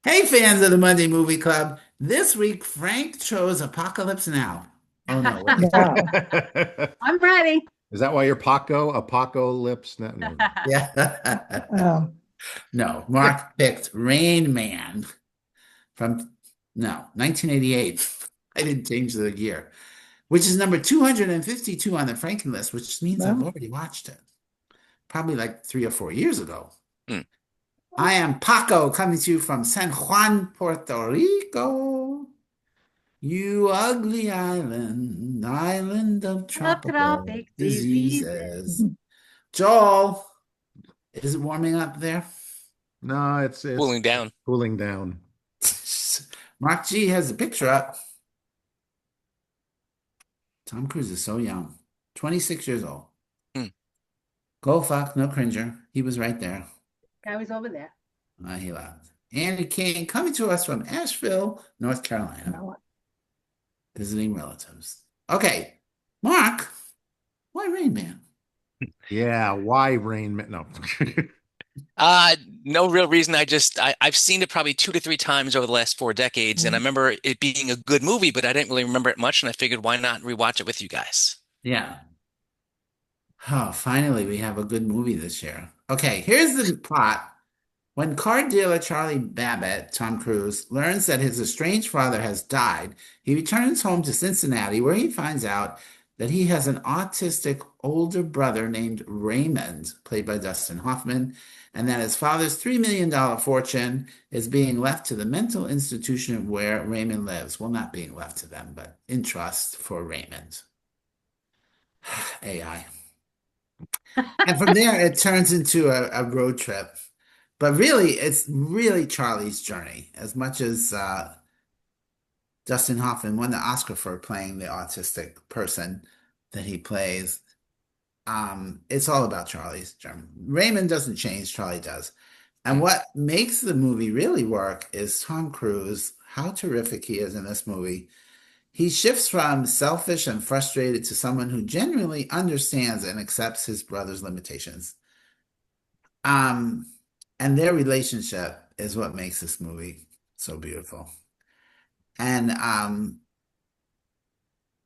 Hey, fans of the Monday Movie Club. This week, Frank chose Apocalypse Now. Oh, no, wait. Wow. I'm ready. Is that why you're Paco? Apocalypse? No, no. Yeah. Um, No, Mark picked Rain Man from, no, 1988. I didn't change the year, which is number 252 on the Franken list, which means I've well, already watched it. Probably like 3 or 4 years ago. Hmm. I am Paco coming to you from San Juan, Puerto Rico. You ugly island, island of Love tropical tropic diseases. diseases. Joel, is it warming up there? no, it's Cooling down. cooling down. Mark G has a picture up. Tom Cruise is so young, 26 years old. Hmm. Go fuck, no cringer. He was right there. Guy was over there. He laughed. Andy King coming to us from Asheville, North Carolina, visiting relatives. Okay, Mark, why Rain Man? Yeah, why Rain Man? No. No real reason. I've seen it probably 2 to 3 times over the last 4 decades, and I remember it being a good movie, but I didn't really remember it much, and I figured why not rewatch it with you guys? Yeah. Oh, finally, we have a good movie this year. Okay, here's the plot. When car dealer Charlie Babbitt, Tom Cruise, learns that his estranged father has died, he returns home to Cincinnati, where he finds out that he has an autistic older brother named Raymond, played by Dustin Hoffman, and that his father's $3 million fortune is being left to the mental institution where Raymond lives. Well, not being left to them, but in trust for Raymond. AI. And from there, it turns into a road trip. But really, it's really Charlie's journey as much as Dustin Hoffman won the Oscar for playing the autistic person that he plays. It's all about Charlie's journey. Raymond doesn't change, Charlie does. And Hmm. what makes the movie really work is Tom Cruise, how terrific he is in this movie. He shifts from selfish and frustrated to someone who genuinely understands and accepts his brother's limitations. Um, and their relationship is what makes this movie so beautiful. And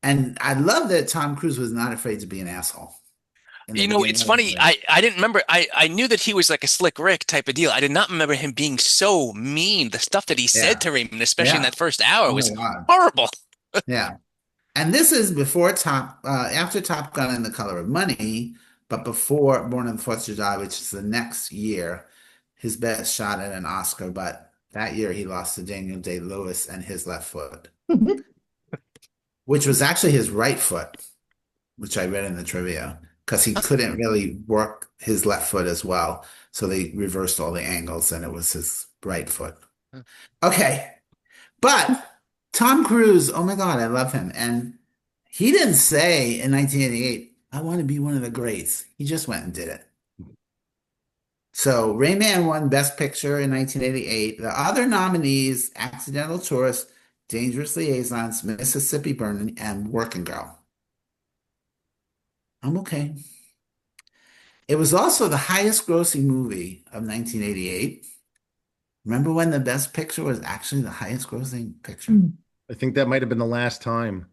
and I love that Tom Cruise was not afraid to be an asshole in the beginning It's of the funny. movie. I didn't remember. I knew that he was like a slick Rick type of deal. I did not remember him being so mean. The stuff that he said Yeah, to Raymond, especially in yeah. that first hour, Oh was my God. horrible. Yeah. And this is before after Top Gun and The Color of Money, but before Born on the Fourth of July, which is the next year, his best shot at an Oscar. But that year he lost to Daniel Day-Lewis and his left foot, which was actually his right foot, which I read in the trivia, because he couldn't really work his left foot as well. So they reversed all the angles and it was his right foot. Okay. But Tom Cruise, oh my God, I love him. And he didn't say in 1988, I want to be one of the greats. He just went and did it. So Rain Man won Best Picture in 1988. The other nominees, Accidental Tourist, Dangerous Liaisons, Mississippi Burning, and Working Girl. I'm okay. It was also the highest grossing movie of 1988. Remember when the Best Picture was actually the highest grossing picture? I think that might have been the last time.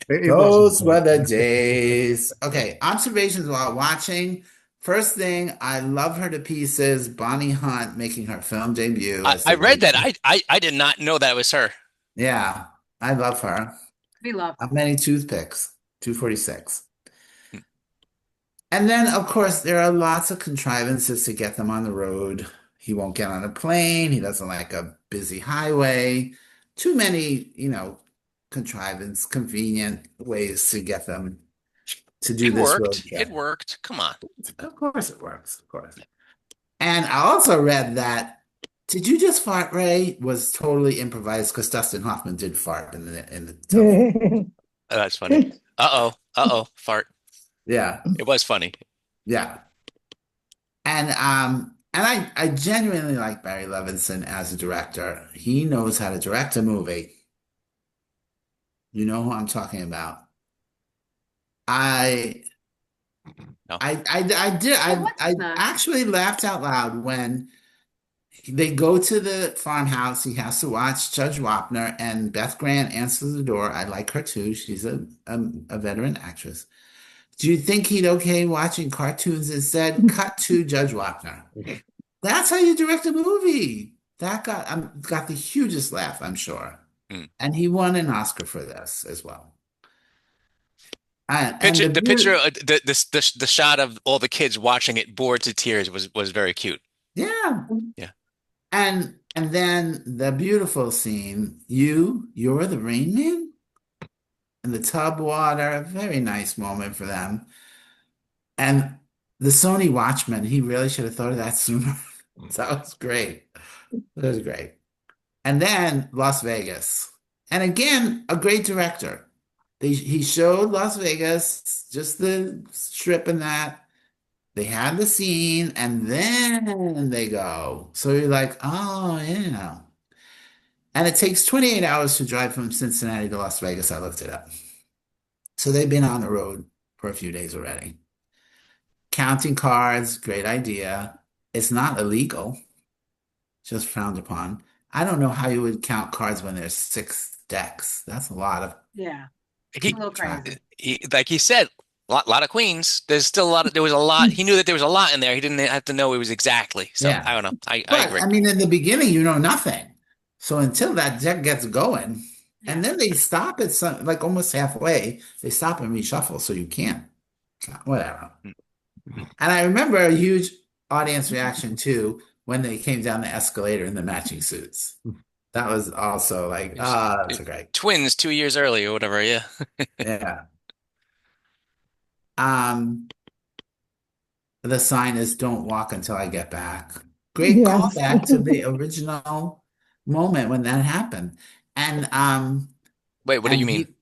It wasn't Those were quite. the days. Okay, observations while watching. First thing, I love her to pieces. Bonnie Hunt making her film debut I, as I the read that. lead. I did not know that was her. Yeah, I love her. We love How her. many toothpicks? 246. And then, of course, there are lots of contrivances to get them on the road. He won't get on a plane. He doesn't like a busy highway. Too many, contrivance, convenient ways to get them to do It this road worked. trip. It worked. Come on. Of course it works, of course. And I also read that Did You Just Fart, Ray was totally improvised because Dustin Hoffman did fart in the telephone. Oh, that's funny. Uh-oh. Uh-oh. Fart. Yeah, It was funny. yeah. And I genuinely like Barry Levinson as a director. He knows how to direct a movie. You know who I'm talking about. I No. I did Oh, I what's I his name? actually laughed out loud when they go to the farmhouse. He has to watch Judge Wapner, and Beth Grant answers the door. I like her too. She's a veteran actress. Do you think he'd okay watching cartoons instead? Cut to Judge Wapner. That's how you direct a movie. That got the hugest laugh, I'm sure. And he won an Oscar for this as well. And The picture, the shot of all the kids watching it, bored to tears, was very cute. yeah. Yeah. And then the beautiful scene, you're the Rain Man? And the tub water, very nice moment for them. And the Sony Watchman, he really should have thought of that sooner. That was great. It was great. And then Las Vegas. And again, a great director. He showed Las Vegas, just the strip and that. They had the scene, and then they go. So you're like, oh, yeah. And it takes 28 hours to drive from Cincinnati to Las Vegas. I looked it up. So they've been on the road for a few days already. Counting cards, great idea. It's not illegal, just frowned upon. I don't know how you would count cards when there's 6 decks. That's a lot of Yeah. He, A little crazy. like he said, lot of queens. There was a lot. He knew that there was a lot in there. He didn't have to know it was exactly. So Yeah. I don't know. I But agree. I mean, in the beginning, you know nothing. So until that deck gets going, and then they stop at some like almost halfway, they stop and reshuffle, so you can't. Whatever. And I remember a huge audience reaction too when they came down the escalator in the matching suits. That was also like, that's great. Twins 2 years early or whatever. Yeah. Yeah. The sign is "Don't walk until I get back." Great Yes. callback to the original moment when that happened. And Wait, what do you mean?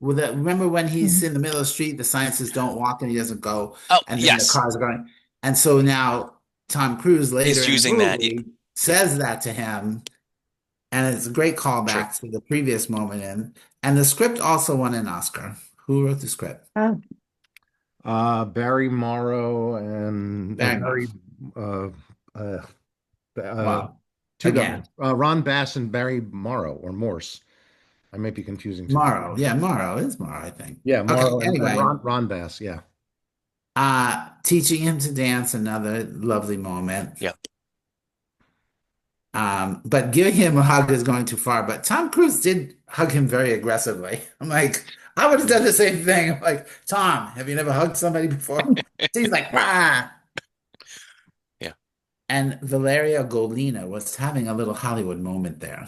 remember when he's in the middle of the street, the sign says "Don't walk" and he doesn't go, Oh, and then yes. the cars are going. And so now Tom Cruise later He's in the using that. movie says that to him, and it's a great callback to the previous moment. And the script also won an Oscar. Who wrote the script? Barry Morrow and Barry Wow. two Again. guys, Ron Bass and Barry Morrow or Morse. I might be confusing. Morrow. Yeah, Morrow is Morrow, I think. Yeah, Morrow Okay, and anyway. Ron Bass. Yeah. Teaching him to dance, another lovely moment. Yep. But giving him a hug is going too far. But Tom Cruise did hug him very aggressively. I'm like, I would have done the same thing. I'm like, Tom, have you never hugged somebody before? He's like, "Rah!" Yeah. And Valeria Golina was having a little Hollywood moment there.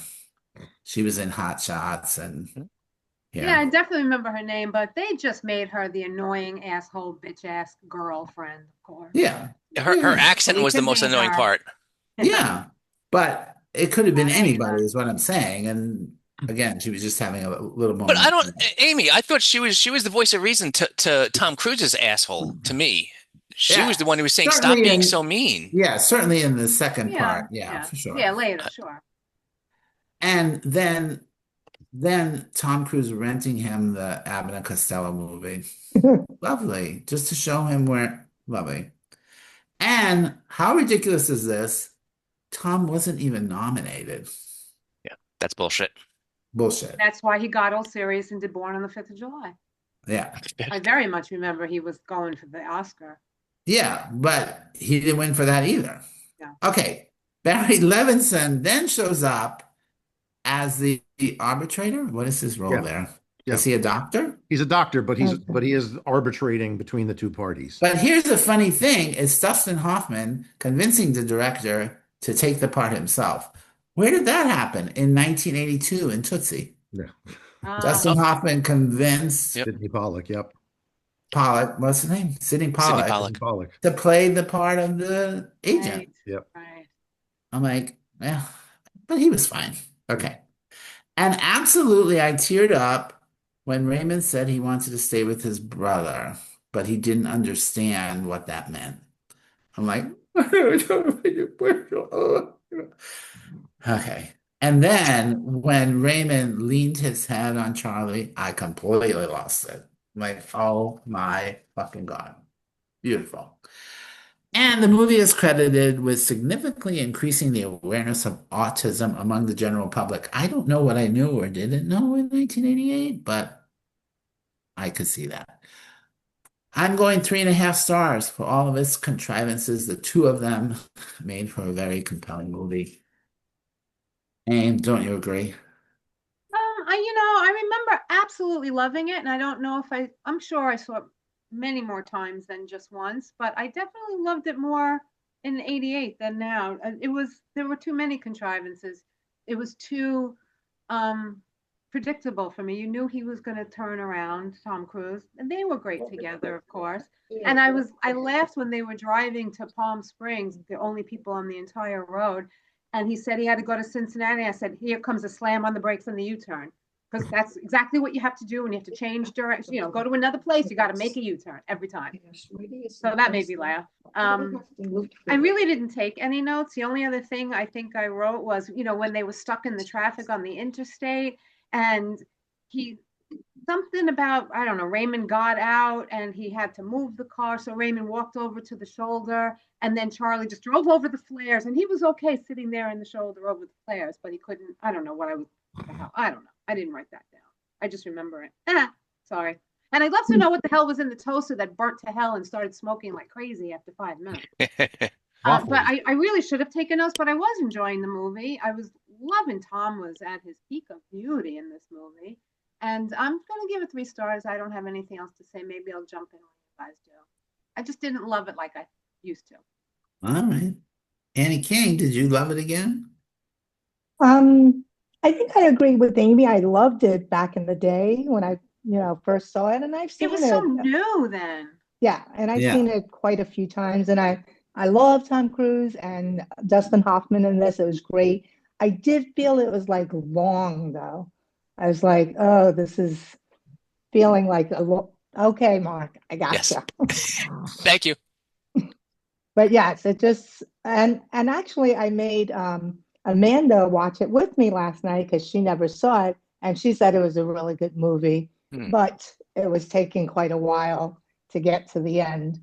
She was in Hot Shots and Yeah, I definitely remember her name, but they just made her the annoying asshole bitch ass girlfriend, of course. Yeah. Her accent was the most annoying part. Yeah. But it could have been anybody, is what I'm saying. And again, she was just having a little moment. But Amy, I thought she was the voice of reason to Tom Cruise's asshole, to me. She was the one who was saying, Certainly stop being so mean. Yeah, certainly in the second part. Yeah, for sure. Yeah, later, sure. And then Tom Cruise renting him the Abbott and Costello movie. Lovely. Just to show him lovely. And how ridiculous is this? Tom wasn't even nominated. Yeah, that's bullshit. Bullshit. That's why he got all serious and did Born on the 5th of July. Yeah. I very much remember he was going for the Oscar. Yeah, but he didn't win for that either. Yeah. Okay. Barry Levinson then shows up as the arbitrator. What is his role there? Yeah. Is he a doctor? He's a doctor, but he is arbitrating between the two parties. But here's the funny thing: is Dustin Hoffman convincing the director to take the part himself? Where did that happen? In 1982 in Tootsie. Yeah. Dustin Hoffman convinced Sidney Pollack. Yep. Pollack, what's his name? Sidney Pollack. Sidney Pollack. To play the part of the agent. Right. Yep. Right. I'm like, yeah, but he was fine. Okay. And absolutely, I teared up when Raymond said he wanted to stay with his brother, but he didn't understand what that meant. I'm like, okay. And then when Raymond leaned his head on Charlie, I completely lost it. I'm like, oh my fucking God. Beautiful. And the movie is credited with significantly increasing the awareness of autism among the general public. I don't know what I knew or didn't know in 1988, but I could see that. I'm going 3.5 stars for all of its contrivances. The two of them made for a very compelling movie. And don't you agree? I remember absolutely loving it, and I don't know if I'm sure I saw it many more times than just once, but I definitely loved it more in '88 than now. There were too many contrivances. It was too um predictable for me. You knew he was going to turn around, Tom Cruise, and they were great together, of course. And I laughed when they were driving to Palm Springs, the only people on the entire road, and he said he had to go to Cincinnati. I said, "Here comes a slam on the brakes on the U-turn." Because that's exactly what you have to do when you have to change direction. Go to another place, you got to make a U-turn every time. So that made me laugh. I really didn't take any notes. The only other thing I think I wrote was, when they were stuck in the traffic on the interstate, and he something about, I don't know, Raymond got out and he had to move the car. So Raymond walked over to the shoulder, and then Charlie just drove over the flares, and he was okay sitting there in the shoulder over the flares, but he couldn't. I don't know what the hell. I don't know. I didn't write that down. I just remember it. Sorry. And I'd love to know what the hell was in the toaster that burnt to hell and started smoking like crazy after 5 minutes. But I really should have taken notes, but I was enjoying the movie. I was loving Tom was at his peak of beauty in this movie. And I'm going to give it 3 stars. I don't have anything else to say. Maybe I'll jump in when you guys do. I just didn't love it like I used to. All right. Annie King, did you love it again? I think I agree with Amy. I loved it back in the day when I, first saw it, and I've seen It was so new then. Yeah, and I've seen it quite a few times, and I love Tom Cruise and Dustin Hoffman in this. It was great. I did feel it was like long though. I was like, oh, this is feeling like okay, Mark, I gotcha. Yes. Thank you. But yes, it just and actually I made Amanda watch it with me last night because she never saw it, and she said it was a really good movie, but it was taking quite a while to get to the end.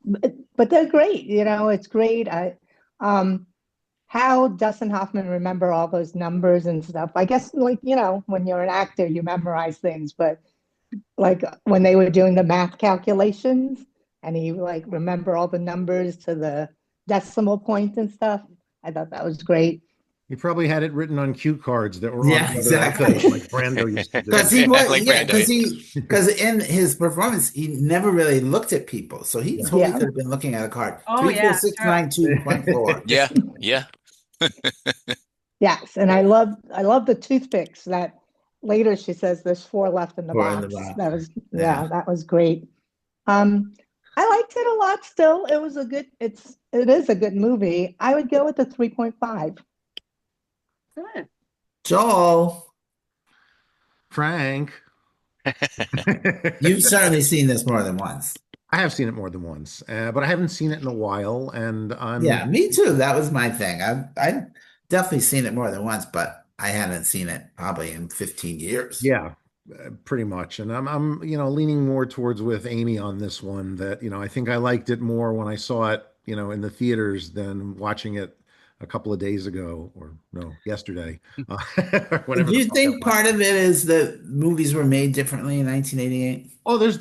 But they're great, it's great. How Dustin Hoffman remember all those numbers and stuff. I guess when you're an actor, you memorize things, but like when they were doing the math calculations and he remember all the numbers to the decimal point and stuff. I thought that was great. He probably had it written on cue cards that were exactly like Brando used to do. Because in his performance, he never really looked at people, so he totally could have been looking at a card. 34692.4. Yeah. Yes, and I love the toothpicks that later she says there's 4 left in the box. That was that was great. I liked it a lot still. It is a good movie. I would go with the 3.5. Good. Joel. Frank. You've certainly seen this more than once. I have seen it more than once, but I haven't seen it in a while, and Yeah, me too. That was my thing. I've definitely seen it more than once, but I haven't seen it probably in 15 years. Yeah, pretty much. And I'm leaning more towards with Amy on this one that, I think I liked it more when I saw it, in the theaters than watching it a couple of days ago, or no, yesterday. Do you think part of it is that movies were made differently in 1988? Oh, there's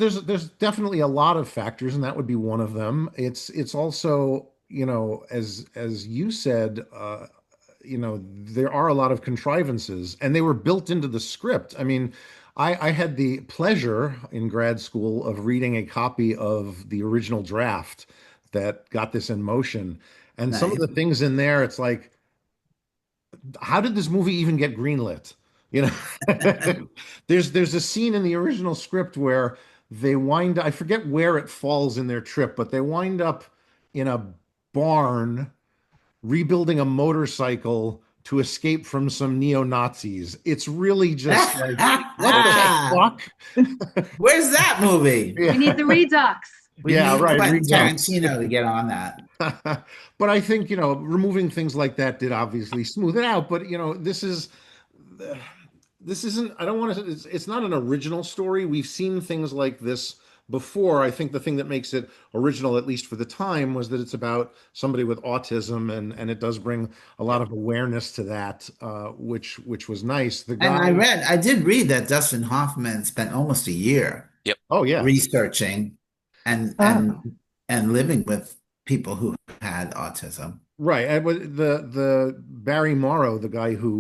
definitely a lot of factors, and that would be one of them. It's also, as you said, there are a lot of contrivances, and they were built into the script. I mean, I had the pleasure in grad school of reading a copy of the original draft that got this in motion. And some of the things in there, it's like, how did this movie even get greenlit? There's a scene in the original script where they I forget where it falls in their trip, but they wind up in a barn rebuilding a motorcycle to escape from some neo-Nazis. It's really just like, what the fuck? Where's that movie? We need the Redux. We need Tarantino to get on that. But I think, removing things like that did obviously smooth it out. But, this isn't, I don't want to, it's not an original story. We've seen things like this before, I think the thing that makes it original, at least for the time, was that it's about somebody with autism, and it does bring a lot Yep. of awareness to that, which was nice. The And guy, I did read that Dustin Hoffman spent almost a year Yep. oh yeah, researching and Oh, living with people who had autism. right. The Barry Morrow, the guy who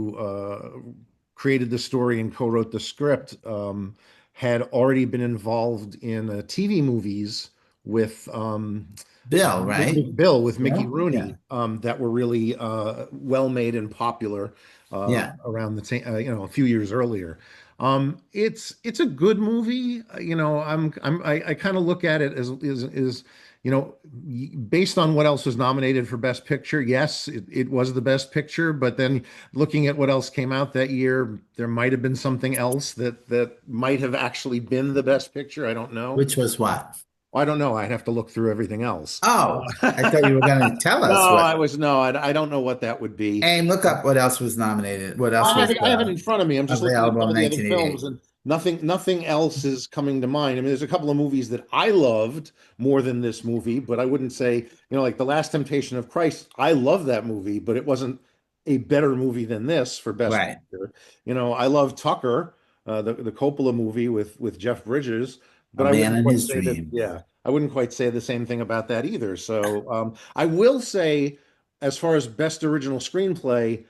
created the story and co-wrote the script, had already been involved in TV movies with Bill, right? Bill with Mickey Bill? Yeah. Rooney, that were really well made and popular Yeah. around the same, a few years earlier. It's a good movie. I kind of look at it as based on what else was nominated for Best Picture. Yes, it was the Best Picture, but then looking at what else came out that year, there might have been something else that might have actually been the Best Picture. I don't know. Which was what? I don't know. I'd have to look through everything else. Oh, I thought you were going to tell No, us what. I don't know what that would be. Aim, look up what else was nominated. What else was I have it in front of me. I'm just looking at available some in of the other films, 1988? and nothing else is coming to mind. I mean, there's a couple of movies that I loved more than this movie, but I wouldn't say, like The Last Temptation of Christ. I love that movie, but it wasn't a better movie than this for Best Right. Picture. I love Tucker, the Coppola movie with Jeff Bridges, but A I Man wouldn't in quite His say that. Dream. Yeah, I wouldn't quite say the same thing about that either. So I will say, as far as Best Original Screenplay,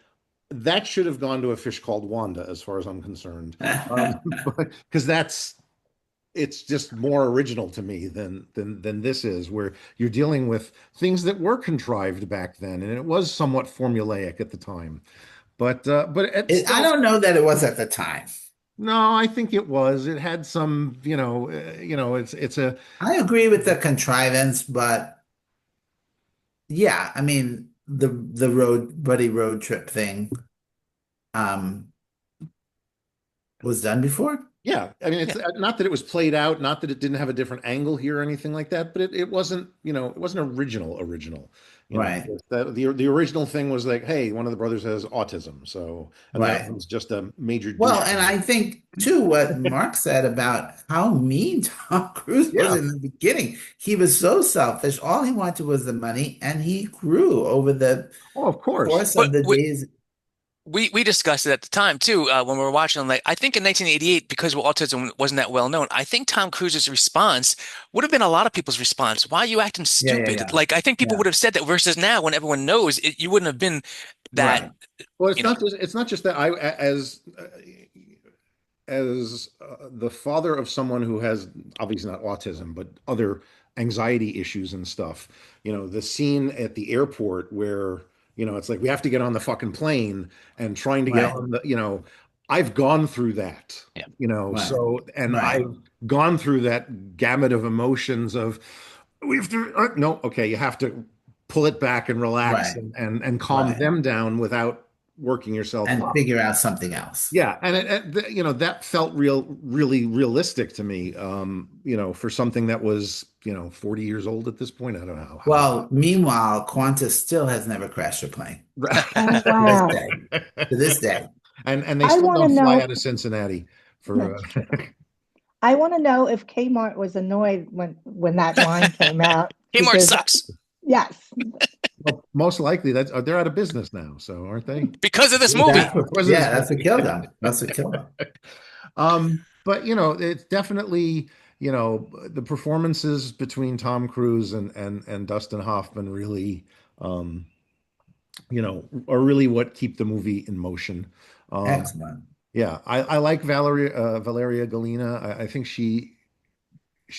that should have gone to A Fish Called Wanda, as far as I'm concerned, because it's just more original to me than this is, where you're dealing with things that were contrived back then, and it was somewhat formulaic at the time. But I don't know that it was at the time. no, I think it was. It had some, it's a I agree with the contrivance, but yeah, I mean the road trip thing was done before. yeah. I mean, it's not that it was played out, not that it didn't have a different angle here or anything like that, but it wasn't, it wasn't original. Right. The original thing was like, hey, one of the brothers has autism, so, and that Right. was just a major Well, douche. and I think too what Mark said about how mean Tom Cruise was Yeah. in the beginning. He was so selfish. All he wanted was the money, and he grew over the Oh, of course. course But of the days. we discussed it at the time too, when we were watching. Like, I think in 1988, because autism wasn't that well known, I think Tom Cruise's response would have been a lot of people's response. Why are you acting Yeah, yeah, stupid? yeah. Like, I think people Yeah. would have said that, versus now, when everyone knows it, you wouldn't have been that. Right. Well, You know, it's not just that. As the father of someone who has obviously not autism, but other anxiety issues and stuff, the scene at the airport where, it's like we have to get on the fucking plane, and trying to get Right. on the. I've gone through that, Yeah. Right. so, and Right. I've gone through that gamut of emotions of, we have to, no, okay, you have to pull it back and relax, Right. and calm Right. them down without working yourself And up. figure out something else. Yeah, and that felt really realistic to me. For something that was 40 years old at this point. I don't know how. Well, meanwhile, Qantas still has never crashed a plane oh, to wow. this day. To this day. and they I still want to don't fly know. out of Cincinnati for. I want to know if Kmart was annoyed when that line came out. Kmart because- sucks Yes. Well, most likely they're out of business now, so aren't they? because of this movie. That's what killed them. That's what killed them. But it's definitely, the performances between Tom Cruise and Dustin Hoffman really, are really what keep the movie in motion. Excellent. Yeah, I like Valeria Galina. I think she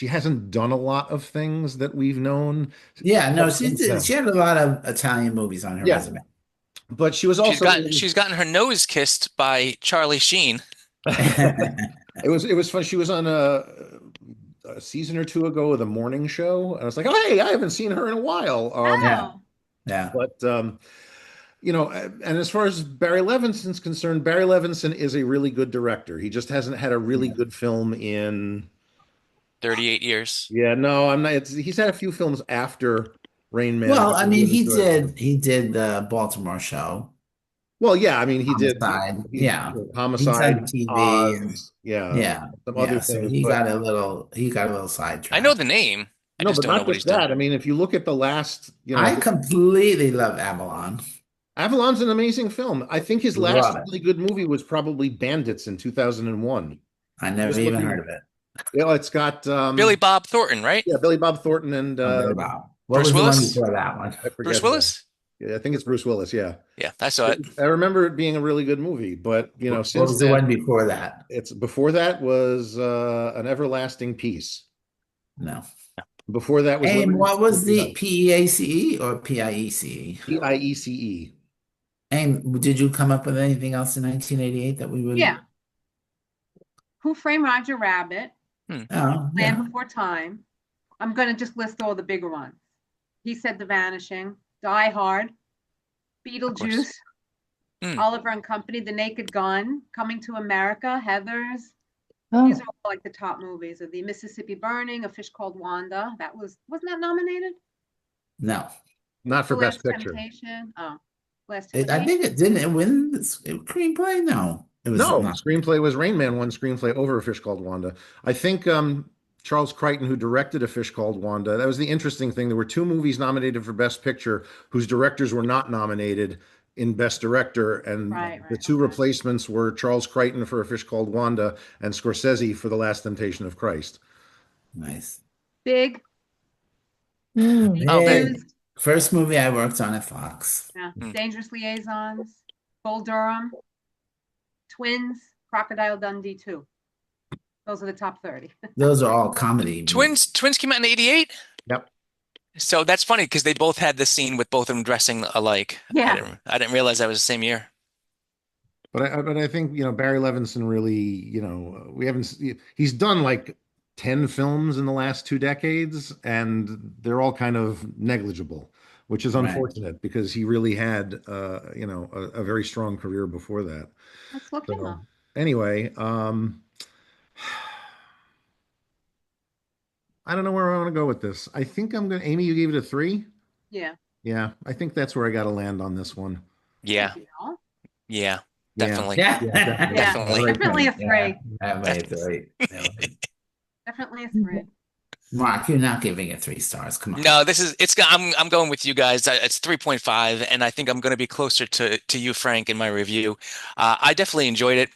hasn't done a lot of things that we've known. Yeah, no, Yeah. she had a lot of Italian movies on her Yeah. resume. But she was also She's gotten her nose kissed by Charlie Sheen. it was fun. She was on a season or two ago of the morning show, and I was like, oh, hey, I haven't seen her in a while. Yeah. Oh, Yeah. But and as far as Barry Levinson's concerned, Barry Levinson is a really good director. He just hasn't had a really good film in 38 years. Yeah, no, I'm not. He's had a few films after Rain Man. Well, I mean, Really good. he did the Baltimore show. Well, yeah, I mean, he did Homicide. he Yeah. He's Homicide, done TV and Oz, yeah, yeah. some other Yeah. So things, he but got a little I know sidetracked. the name. I no, just but don't know not what just he's done. that. I mean, if you look at the last, I completely love Avalon. Avalon's an amazing film. I think his last Love it. really good movie was probably Bandits in 2001. I never Just even looking, heard of it. it's got Billy Bob Thornton, right? yeah, Billy Bob Thornton and Oh, Billy Bob. What Bruce was the one Willis? before that one? I Bruce forget. Willis? Yeah, I think it's Bruce Willis. Yeah, Yeah, I saw it. I remember it being a really good movie, but What since was the then, one before that? it's before that was An Everlasting Peace. No. Before that was And what was the Liberty PEACE or PIECE? Piece. And did you come up with anything else in 1988 that we would? Yeah. Who Framed Roger Rabbit? Oh, Land yeah. Before Time. I'm going to just list all the bigger ones. He Said the Vanishing, Die Hard, Beetlejuice, Oliver and Company, The Naked Gun, Coming to America, Heathers. Oh, These are all like the top movies. Of the Mississippi Burning, A Fish Called Wanda. Wasn't that nominated? No. Not for The Best Last Picture. Temptation. Oh, Last I Temptation. think it didn't win the screenplay. No, it was No, not. screenplay was Rain Man won screenplay over A Fish Called Wanda. I think Charles Crichton, who directed A Fish Called Wanda, that was the interesting thing. There were two movies nominated for Best Picture whose directors were not nominated in Best Director, and the two replacements were Charles Crichton for A Fish Called Wanda and Scorsese for The Last Temptation of Christ. Nice. Big. Big. First movie I worked on at Fox. Yeah. Dangerous Liaisons, Bull Durham, Twins, Crocodile Dundee 2. Those are the top 30. Those are all comedy. Twins came out in 88? Yep. So that's funny because they both had the scene with both of them dressing alike. Yeah. I didn't realize that was the same year. But I think, Barry Levinson really, he's done like 10 films in the last 2 decades, and they're all kind of negligible, which is unfortunate because he really had, a very strong career before that. Let's look him up. Anyway, I don't know where I want to go with this. I think Amy, you gave it a 3? Yeah. Yeah, I think that's where I got to land on this one. Yeah. Yeah. Definitely. Yeah. Definitely a 3. Definitely a 3. Mark, you're not giving it 3 stars. Come on. No, I'm going with you guys. It's 3.5, and I think I'm going to be closer to you, Frank, in my review. I definitely enjoyed it.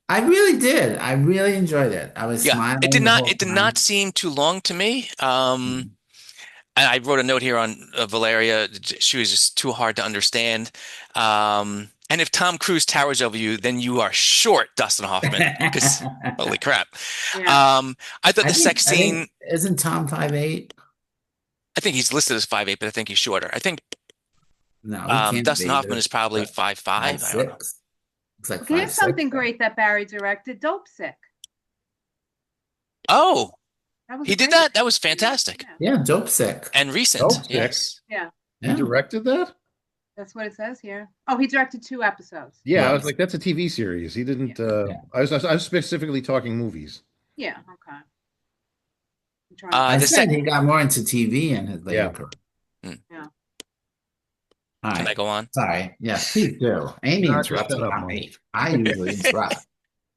I really did. I really enjoyed it. I was smiling. It did not seem too long to me. And I wrote a note here on Valeria. She was just too hard to understand. And if Tom Cruise towers over you, then you are short Dustin Hoffman. Because holy crap! Yeah. I thought the sex scene. Isn't Tom 5'8"? I think he's listed as 5'8", but I think he's shorter. I think Dustin Hoffman is probably 5'5". I don't know. Looks like Here's something great that Barry directed: Dope Sick. Oh, He did that? That was fantastic. Yeah, Dope Sick. And recent. Dope Sick. Yes. Yeah. He directed that? That's what it says here. Oh, he directed 2 episodes. Yeah, I was like, that's a TV series. He didn't. I was specifically talking movies. Yeah. Okay. I said he got more into TV in his later career. Yeah. All right. Can I go on? Sorry. Yes, please do. Amy interrupted me. I usually interrupt.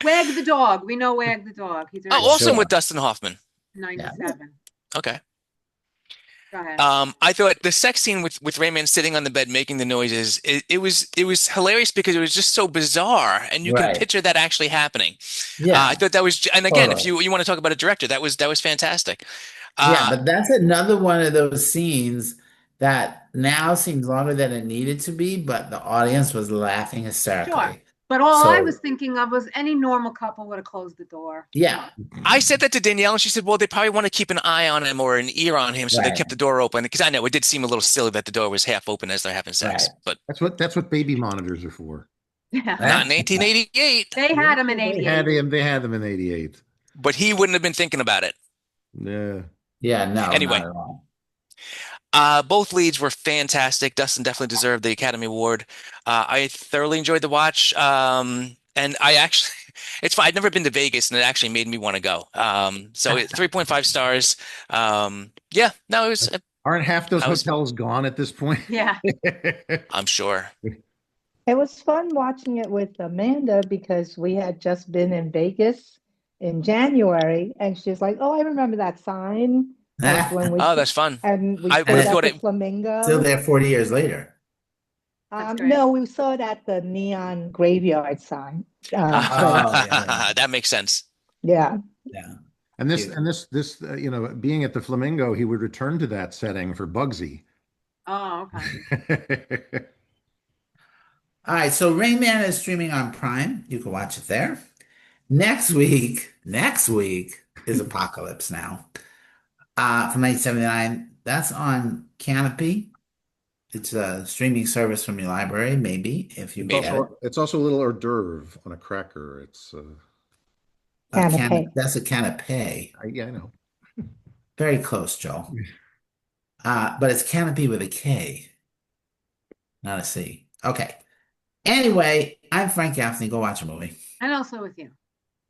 Wag the Dog. We know Wag the Dog. He's also with Dustin Hoffman. 97. Okay. Go ahead. I thought the sex scene with Rayman sitting on the bed making the noises, it was hilarious because it was just so bizarre, and you can picture that actually happening. Yeah, I thought that was, and again, if you want to talk about a director, that was fantastic. Yeah, but that's another one of those scenes that now seems longer than it needed to be, but the audience was laughing hysterically. Sure. But all I was thinking of was any normal couple would have closed the door. Yeah. I said that to Danielle, and she said, well, they probably want to keep an eye on him or an ear on him, so they kept the door open. Because I know it did seem a little silly that the door was half open as they're having sex. But that's what baby monitors are for. Yeah. Not in 1888. They had him in 88. They had them in 88. But he wouldn't have been thinking about it. Yeah. Yeah, no. Anyway. Not at all. Both leads were fantastic. Dustin definitely deserved the Academy Award. I thoroughly enjoyed the watch. And I actually, it's fun. I'd never been to Vegas, and it actually made me want to go. So 3.5 stars. Yeah, no, it was. Aren't half those hotels gone at this point? Yeah. I'm sure. It was fun watching it with Amanda because we had just been in Vegas in January, and she's like, "Oh, I remember that sign." Like when we Oh, that's fun. and we I stood would have at thought the it. Flamingo. Still there 40 years later. That's great. No, we saw it at the neon graveyard sign. Oh, yeah. That makes sense. Yeah. Yeah. And this Yeah. and this you know, being at the Flamingo, he would return to that setting for Bugsy. Oh, okay. All right, so Rain Man is streaming on Prime. You can watch it there. Next week is Apocalypse Now. From 1979. That's on Canopy. It's a streaming service from your library, maybe, if you It's get it. also, it's also a little hors d'oeuvre on a cracker. It's Canapé. That's a canapé. yeah, I know. Very close, Joe. But it's Canopy with a K, not a C. Okay. Anyway, I'm Frank Gaffney. Go watch a movie. And also with you.